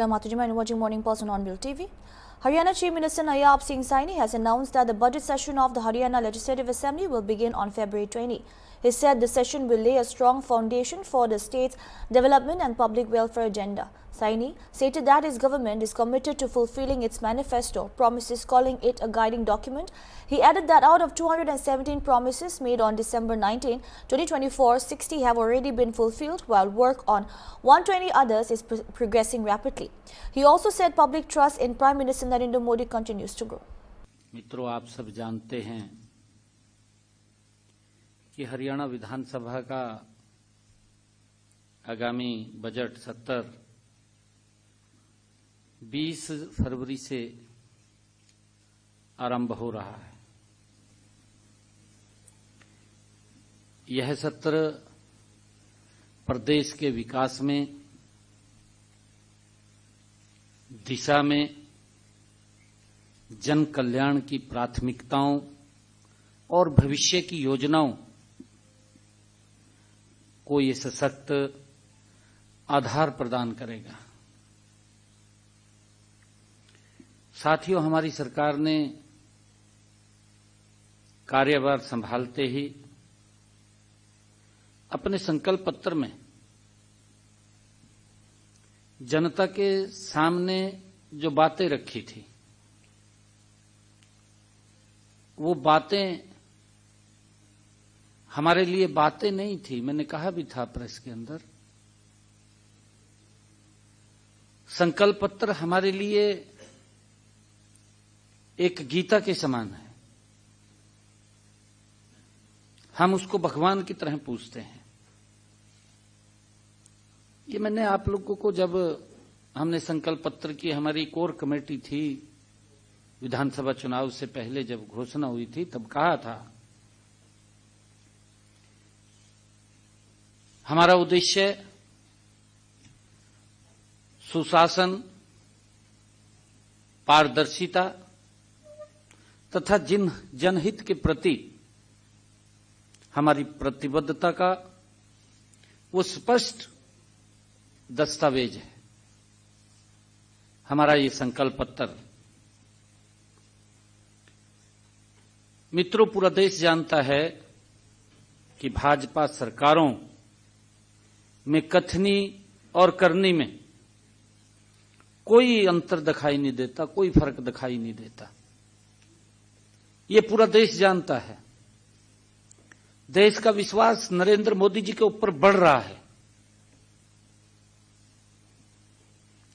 Hello, Matujima, and watching Morning Pulse on Bill TV. Haryana Chief Minister Nayab Singh Saini has announced that the budget session of the Haryana Legislative Assembly will begin on February 20. He said the session will lay a strong foundation for the state's development and public welfare agenda. Saini stated that his government is committed to fulfilling its manifesto promises, calling it a guiding document. He added that out of 217 promises made on December 19, 2024, 60 have already been fulfilled, while work on 120 others is progressing rapidly. He also said public trust in Prime Minister Narendra Modi continues to grow. मित्रों, आप सब जानते हैं कि हरियाणा विधानसभा का आगामी budget सत्र 20 फरवरी से आरंभ हो रहा है। यह सत्र प्रदेश के विकास में, दिशा में, जन कल्याण की प्राथमिकताओं और भविष्य की योजनाओं को ये सशक्त आधार प्रदान करेगा। साथियों, हमारी सरकार ने कार्यभार संभालते ही अपने संकल्प पत्र में जनता के सामने जो बातें रखी थी, वो बातें हमारे लिए बातें नहीं थी। मैंने कहा भी था प्रेस के अंदर, संकल्प पत्र हमारे लिए एक गीता के समान है। हम उसको भगवान की तरह पूजते हैं। ये मैंने आप लोगों को, जब हमने संकल्प पत्र की, हमारी कोर कमेटी थी, विधानसभा चुनाव से पहले जब घोषणा हुई थी, तब कहा था हमारा उद्देश्य सुशासन, पारदर्शिता तथा जनहित के प्रति हमारी प्रतिबद्धता का वो स्पष्ट दस्तावेज है। हमारा ये संकल्प पत्र। मित्रों, पूरा देश जानता है कि भाजपा सरकारों में कथनी और करनी में कोई अंतर दिखाई नहीं देता, कोई फर्क दिखाई नहीं देता। ये पूरा देश जानता है। देश का विश्वास नरेंद्र मोदी जी के ऊपर बढ़ रहा है।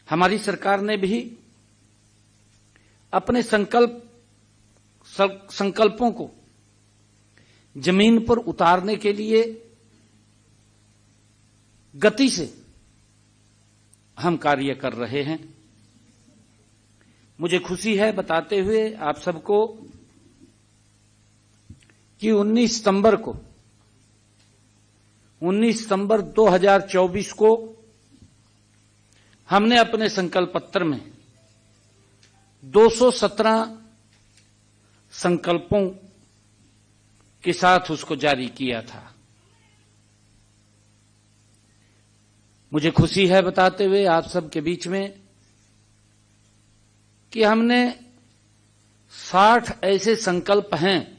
हमारी सरकार ने भी अपने संकल्पों को जमीन पर उतारने के लिए गति से हम कार्य कर रहे हैं। मुझे खुशी है बताते हुए आप सबको कि 19 सितंबर 2024 को हमने अपने संकल्प पत्र में 217 संकल्पों के साथ उसको जारी किया था। मुझे खुशी है बताते हुए आप सबके बीच में कि हमने 60 ऐसे संकल्प हैं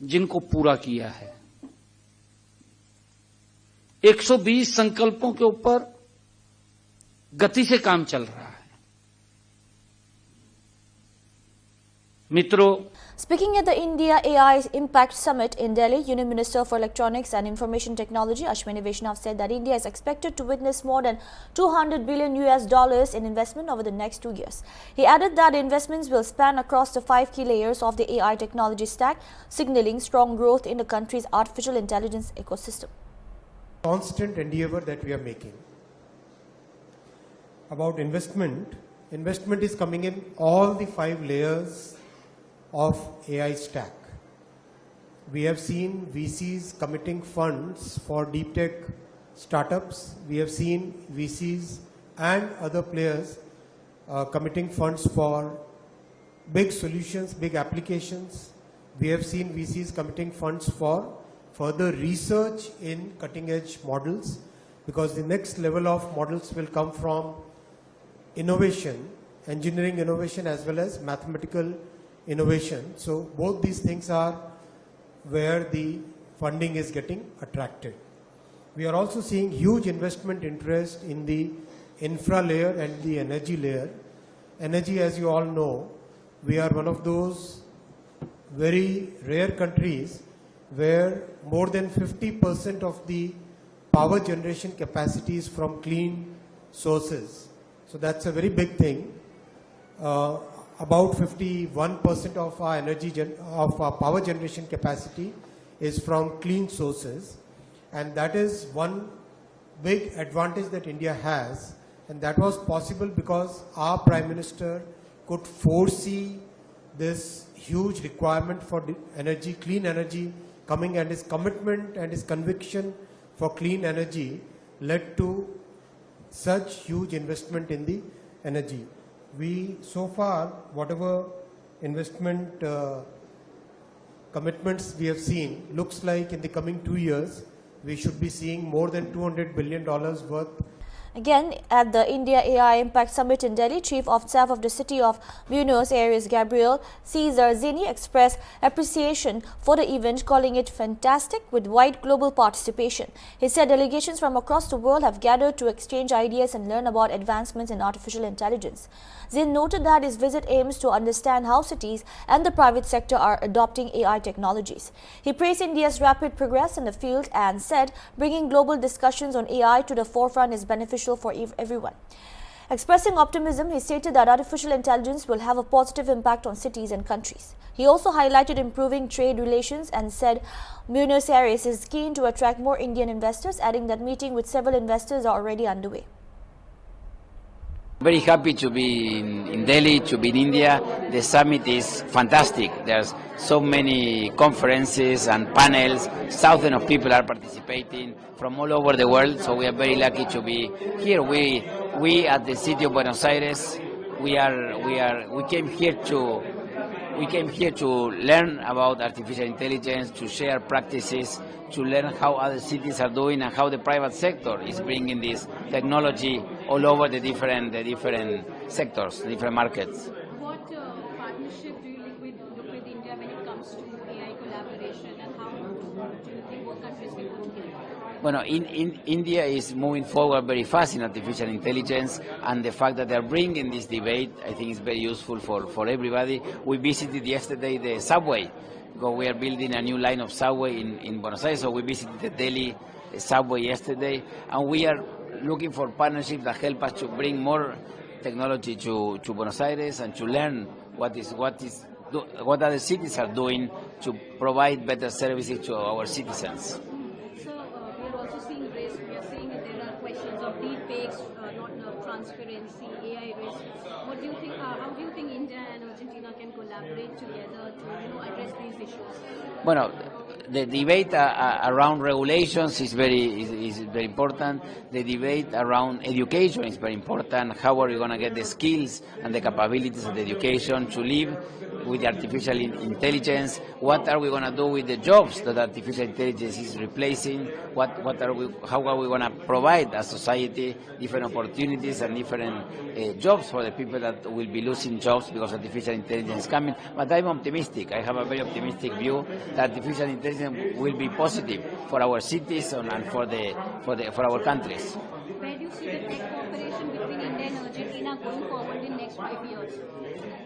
जिनको पूरा किया है। 120 संकल्पों के ऊपर गति से काम चल रहा है। मित्रों, Speaking at the India AI Impact Summit in Delhi, Union Minister for Electronics and Information Technology Ashwini Vaishnav said that India is expected to witness more than $200 billion in investment over the next 2 years. He added that investments will span across the 5 key layers of the AI technology stack, signaling strong growth in the country's artificial intelligence ecosystem. Constant endeavor that we are making about investment is coming in all the 5 layers of AI stack. We have seen VCs committing funds for deep tech startups. We have seen VCs and other players committing funds for big solutions, big applications. We have seen VCs committing funds for further research in cutting edge models, because the next level of models will come from innovation, engineering innovation as well as mathematical innovation. So both these things are where the funding is getting attracted. We are also seeing huge investment interest in the infra layer and the energy layer. Energy, as you all know, we are one of those very rare countries where more than 50% of the power generation capacity is from clean sources. So that's a very big thing. About 51% of our of our power generation capacity is from clean sources, and that is one big advantage that India has, and that was possible because our Prime Minister could foresee this huge requirement for energy, clean energy coming, and his commitment and his conviction for clean energy led to such huge investment in the energy. We, so far, whatever investment commitments we have seen, looks like in the coming 2 years, we should be seeing more than $200 billion worth. Again, at the India AI Impact Summit in Delhi, Chief of Staff of the City of Buenos Aires, Gabriel Cesar Zini, expressed appreciation for the event, calling it fantastic with wide global participation. He said delegations from across the world have gathered to exchange ideas and learn about advancements in artificial intelligence. Zin noted that his visit aims to understand how cities and the private sector are adopting AI technologies. He praised India's rapid progress in the field and said bringing global discussions on AI to the forefront is beneficial for everyone. Expressing optimism, he stated that artificial intelligence will have a positive impact on cities and countries. He also highlighted improving trade relations and said Buenos Aires is keen to attract more Indian investors, adding that meeting with several investors are already underway. Very happy to be in Delhi, to be in India. The summit is fantastic. There's so many conferences and panels. Thousands of people are participating from all over the world, so we are very lucky to be here. We at the city of Buenos Aires, we came here to learn about artificial intelligence, to share practices, to learn how other cities are doing and how the private sector is bringing this technology all over the different sectors, the different markets. What partnership do you look with India when it comes to AI collaboration, and how do you think both countries can work together? Well, India is moving forward very fast in artificial intelligence, and the fact that they are bringing this debate, I think, is very useful for everybody. We visited yesterday the subway, because we are building a new line of subway in Buenos Aires, so we visited the Delhi subway yesterday, and we are looking for partnerships that help us to bring more technology to Buenos Aires and to learn what other cities are doing to provide better services to our citizens. We are seeing that there are questions of deepfakes, not transparency, AI risk. What do you think? How do you think India and Argentina can collaborate together to address these issues? Well, the debate around regulations is very important. The debate around education is very important. How are we going to get the skills and the capabilities of the education to live with artificial intelligence? What are we going to do with the jobs that artificial intelligence is replacing? How are we going to provide as society different opportunities and different jobs for the people that will be losing jobs because artificial intelligence is coming? But I'm optimistic. I have a very optimistic view that artificial intelligence will be positive for our cities and for our countries. Where do you see the tech cooperation between India and Argentina going forward in the next 5 years?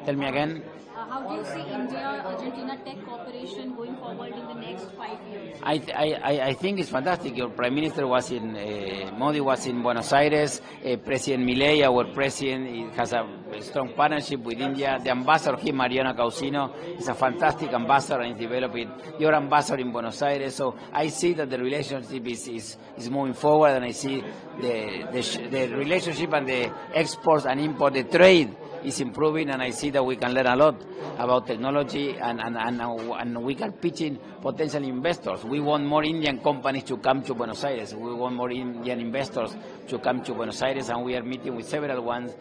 Tell me again. How do you see India-Argentina tech cooperation going forward in the next 5 years? I think it's fantastic. Your Prime Minister was Modi was in Buenos Aires. President Milei, our president, has a strong partnership with India. The ambassador here, Mariana Causino, is a fantastic ambassador and is developing your ambassador in Buenos Aires. So I see that the relationship is moving forward, and I see the relationship and the exports and import, the trade is improving, and I see that we can learn a lot about technology and we can pitch in potential investors. We want more Indian companies to come to Buenos Aires. We want more Indian investors to come to Buenos Aires, and we are meeting with several ones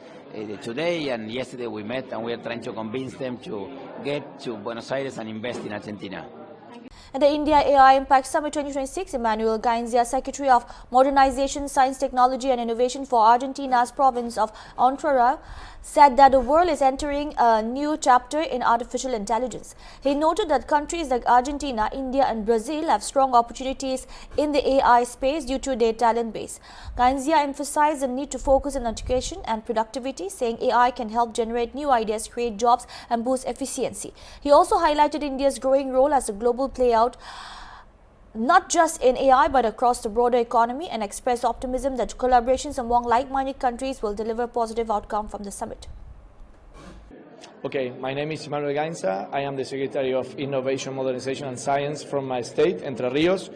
today, and yesterday we met, and we are trying to convince them to get to Buenos Aires and invest in Argentina. At the India AI Impact Summit 2026, Emmanuel Gainzia, Secretary of Modernization, Science, Technology and Innovation for Argentina's province of Entre, said that the world is entering a new chapter in artificial intelligence. He noted that countries like Argentina, India and Brazil have strong opportunities in the AI space due to their talent base. Gainzia emphasized the need to focus on education and productivity, saying AI can help generate new ideas, create jobs and boost efficiency. He also highlighted India's growing role as a global player, not just in AI but across the broader economy, and expressed optimism that collaborations among like-minded countries will deliver positive outcome from the summit. Okay, my name is Emmanuel Gainza. I am the Secretary of Innovation, Modernization and Science from my state, Entre Rios.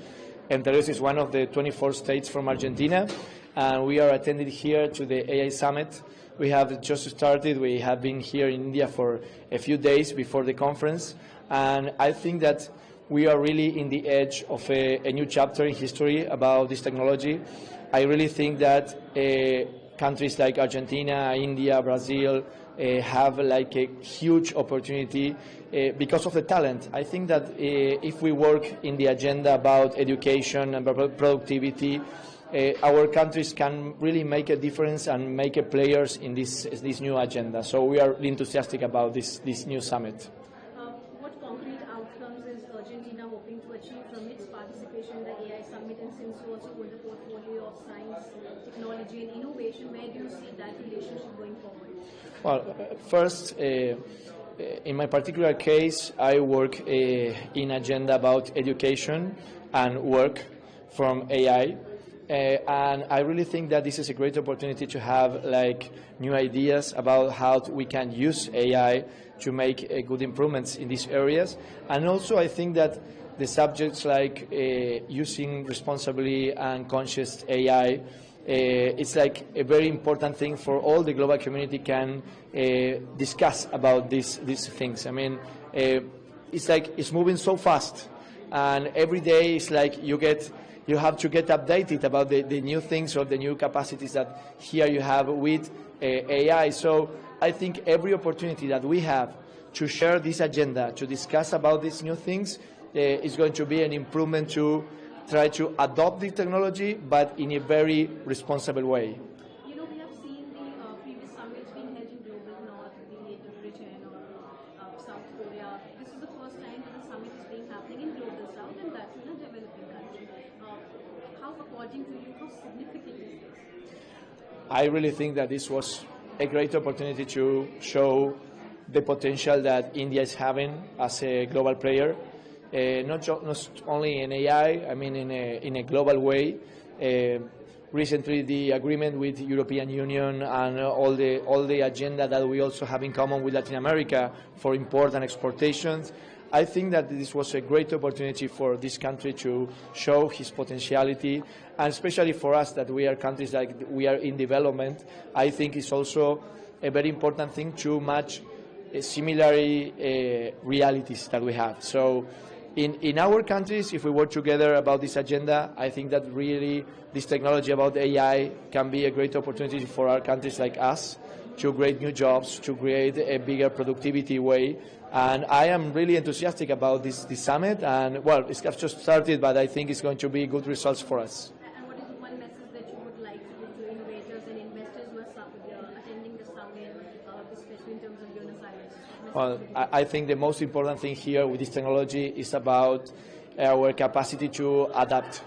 Entre Rios is one of the 24 states from Argentina, and we are attending here to the AI Summit. We have just started. We have been here in India for a few days before the conference, and I think that we are really in the edge of a new chapter in history about this technology. I really think that countries like Argentina, India, Brazil have like a huge opportunity because of the talent. I think that if we work in the agenda about education and productivity, our countries can really make a difference and make a players in this new agenda. So we are enthusiastic about this new summit. What concrete outcomes is Argentina hoping to achieve from its participation in the AI Summit, and since you also hold a portfolio of science, technology and innovation, where do you see that relationship going forward? Well, first, in my particular case, I work in agenda about education and work from AI. And I really think that this is a great opportunity to have like new ideas about how we can use AI to make good improvements in these areas. And also I think that the subjects like using responsibly and conscious AI, it's like a very important thing for all the global community can discuss about these things. I mean, it's like it's moving so fast, and every day it's like you have to get updated about the new things or the new capacities that here you have with AI. So I think every opportunity that we have to share this agenda, to discuss about these new things, is going to be an improvement to try to adopt the technology, but in a very responsible way. You know, we have seen the previous summits being held in global north, be it Britain or South Korea. This is the first time that the summit is being happening in global south, and that's in a developing country. How, according to you, how significant is this? I really think that this was a great opportunity to show the potential that India is having as a global player, not only in AI, I mean in a global way. Recently, the agreement with the European Union and all the agenda that we also have in common with Latin America for import and exportations. I think that this was a great opportunity for this country to show his potentiality, and especially for us that we are countries like we are in development. I think it's also a very important thing to match similar realities that we have. So in our countries, if we work together about this agenda, I think that really this technology about AI can be a great opportunity for our countries like us to create new jobs, to create a bigger productivity way. And I am really enthusiastic about this summit. And well, it's just started, but I think it's going to be good results for us. And what is one message that you would like to give to innovators and investors who are attending the summit, especially in terms of Buenos Aires? Well, I think the most important thing here with this technology is about our capacity to adapt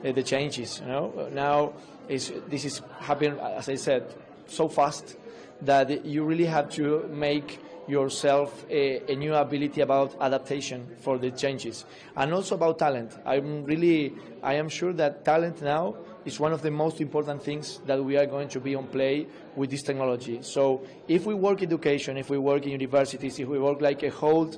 the changes. You know, now this is happening, as I said, so fast that you really have to make yourself a new ability about adaptation for the changes, and also about talent. I am sure that talent now is one of the most important things that we are going to be on play with this technology. So if we work education, if we work in universities, if we work like a whole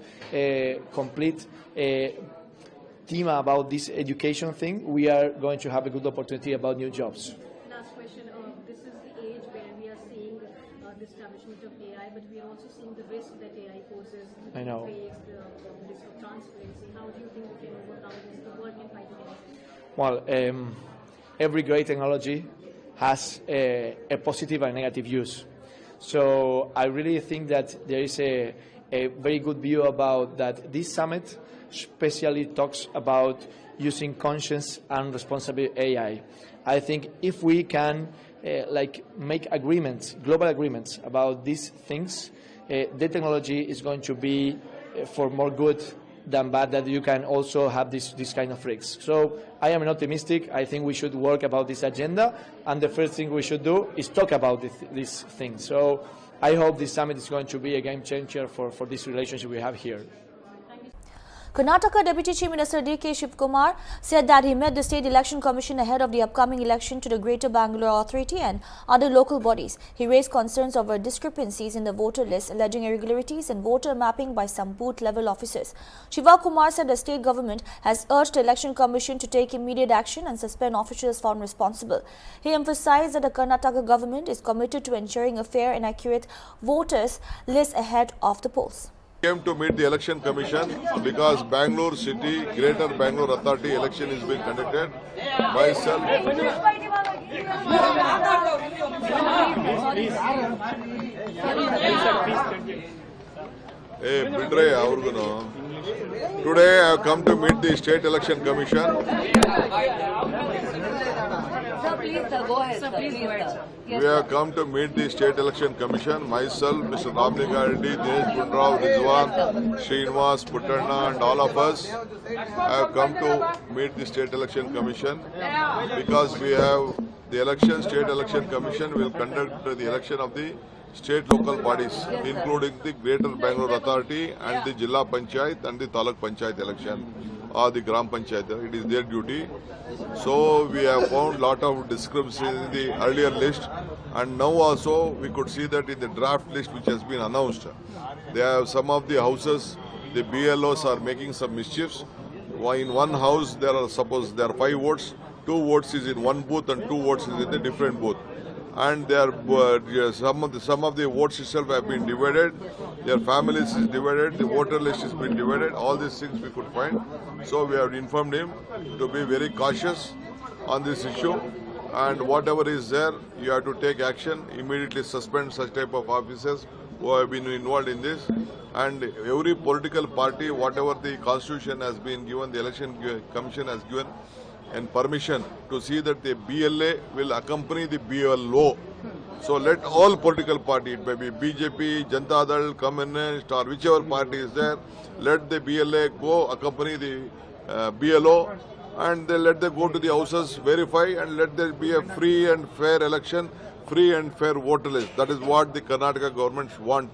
complete team about this education thing, we are going to have a good opportunity about new jobs. Last question. This is the age where we are seeing the establishment of AI, but we are also seeing the risk that AI poses. I know. The risk of transparency. How do you think we can overcome this to work in fighting it? Well, every great technology has a positive and negative use. So I really think that there is a very good view about that this summit especially talks about using conscious and responsible AI. I think if we can make agreements, global agreements about these things, the technology is going to be for more good than bad, that you can also have this kind of risks. So I am optimistic. I think we should work about this agenda, and the first thing we should do is talk about these things. So I hope this summit is going to be a game changer for this relationship we have here. Karnataka Deputy Chief Minister D.K. Shivkumar said that he met the State Election Commission ahead of the upcoming election to the Greater Bangalore Authority and other local bodies. He raised concerns over discrepancies in the voter list, alleging irregularities and voter mapping by some booth-level officers. Shiva Kumar said the state government has urged the Election Commission to take immediate action and suspend officials found responsible. He emphasized that the Karnataka government is committed to ensuring a fair and accurate voters list ahead of the polls. Came to meet the election commission because Bangalore City Greater Bangalore Authority election is being conducted. Myself, Bindre Aurguno. Today I have come to meet the State Election Commission. We have come to meet the State Election Commission. Myself, Mr. Ramlinga Reddy, Dinesh Gunrao, Rizwan, Srinivas, Puttanna and all of us have come to meet the State Election Commission because we have the election. State Election Commission will conduct the election of the state local bodies, including the Greater Bangalore Authority and the Jilla Panchayat and the Taluk Panchayat election or the Gram Panchayat. It is their duty. So we have found lot of discrepancies in the earlier list, and now also we could see that in the draft list which has been announced, they have some of the houses, the BLOs are making some mischiefs. In one house there are 5 votes, 2 votes is in one booth and 2 votes is in a different booth. And some of the votes itself have been divided, their families is divided, the voter list has been divided, all these things we could find. So we have informed him to be very cautious on this issue, and whatever is there, you have to take action, immediately suspend such type of officers who have been involved in this. And every political party, whatever the constitution has been given, the election commission has given and permission to see that the BLA will accompany the BLO. So let all political parties, it may be BJP, Janata Dal, Communist or whichever party is there, let the BLA go accompany the BLO, and then let them go to the houses, verify, and let there be a free and fair election, free and fair voter list. That is what the Karnataka government wants.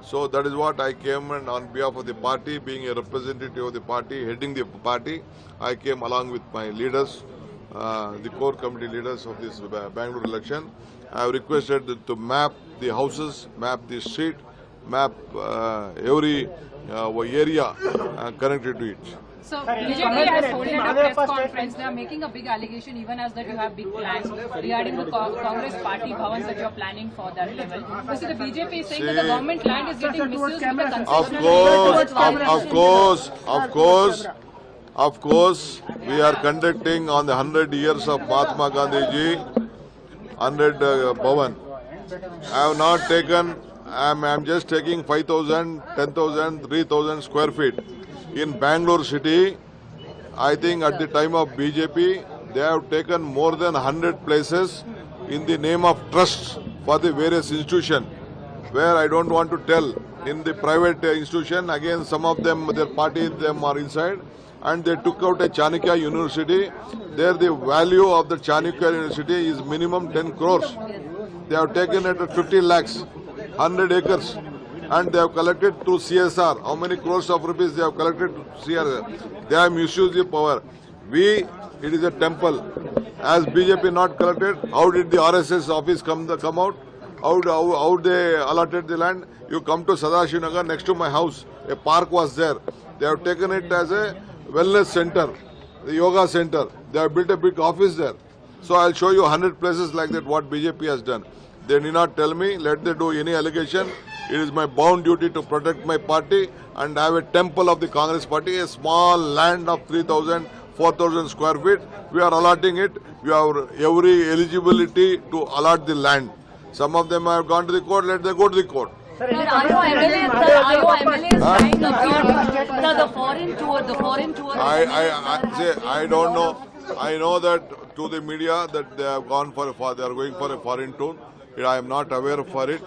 So that is what I came, and on behalf of the party, being a representative of the party, heading the party, I came along with my leaders, the core committee leaders of this Bangalore election. I have requested to map the houses, map the street, map every area connected to it. So BJP is holding a press conference. They are making a big allegation, even as that you have big plans regarding the Congress party bhavans that you are planning for that level. So the BJP is saying that the government land is getting misused with the concessional. Of course, we are conducting on the 100 years of Mahatma Gandhi ji, 100 Bhavan. I have not taken, I am just taking 5,000, 10,000, 3,000 square feet. In Bangalore city, I think at the time of BJP, they have taken more than 100 places in the name of trusts for the various institutions, where I don't want to tell. In the private institution, again some of them, their party, them are inside, and they took out a Chanakya University. There the value of the Chanakya University is minimum 10 crores. They have taken it at 50 lakhs, 100 acres. And they have collected through CSR. How many crores of rupees they have collected through CSR? They have misused the power. It is a temple. As BJP not collected, how did the RSS office come out? How they allotted the land? You come to Sadashivnagar, next to my house, a park was there. They have taken it as a wellness center, the yoga center. They have built a big office there. So I'll show you 100 places like that what BJP has done. They need not tell me, let them do any allegation. It is my bound duty to protect my party, and I have a temple of the Congress party, a small land of 3,000, 4,000 square feet. We are allotting it. We have every eligibility to allot the land. Some of them have gone to the court, let them go to the court. The foreign tour. I don't know. I know that to the media that they have gone they are going for a foreign tour. I am not aware for it.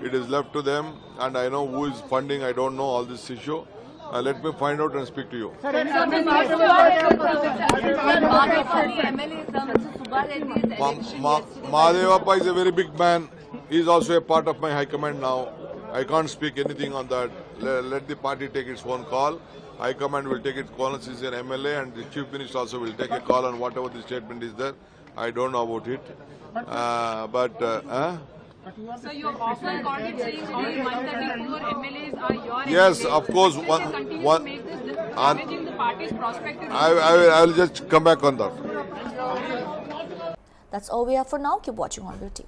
It is left to them, and I know who is funding. I don't know all this issue. Let me find out and speak to you. Mahadevappa is a very big man. He is also a part of my high command now. I can't speak anything on that. Let the party take its own call. High command will take its call as an MLA, and the chief minister also will take a call on whatever the statement is there. I don't know about it. So you're often called it saying all 134 MLAs are your Yes, MLAs. of course. Will they continue to make this damaging the party's prospective? I will just come back on that. That's all we have for now. Keep watching Hornbill TV.